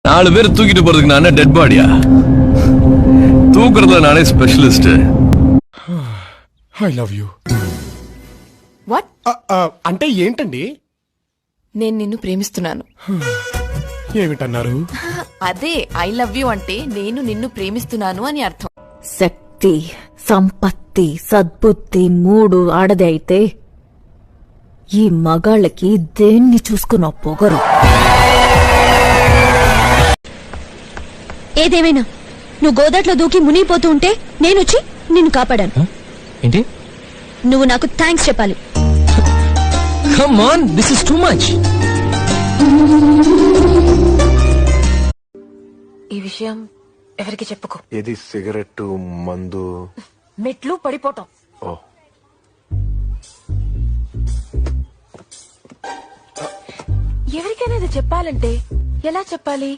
4 பேர் தூக்கிட்டு போறதுக்கு நானே டெட் பாடியா? தூக்குறதுல நானே specialist. I love you. What? అంటే ఏంటండి? నేను నిన్ను ప్రేమిస్తున్నాను. ఏమిటన్నారు? అదే ఐ లవ్ యూ అంటే నేను నిన్ను ప్రేమిస్తున్నాను అని అర్థం. శక్తి, సంపత్తి, సద్బుద్ధి 3 ఆడదే అయితే ఈ మగాళ్ళకి దేన్ని చూసుకున్న పొగరు. ఏదేమైనా నువ్వు గోదాట్లో దూకి మునిగిపోతూ ఉంటే నేనొచ్చి నిన్ను కాపాడాను. ఏంటి? నువ్వు నాకు థ్యాంక్స్ చెప్పాలి. Come on, this is too much. ఈ విషయం ఎవరికి చెప్పుకో. ఏది? సిగరెట్, మందు, మెట్లు పడిపోవటం. ఓ ఎవరికైనా ఇది చెప్పాలంటే ఎలా చెప్పాలి?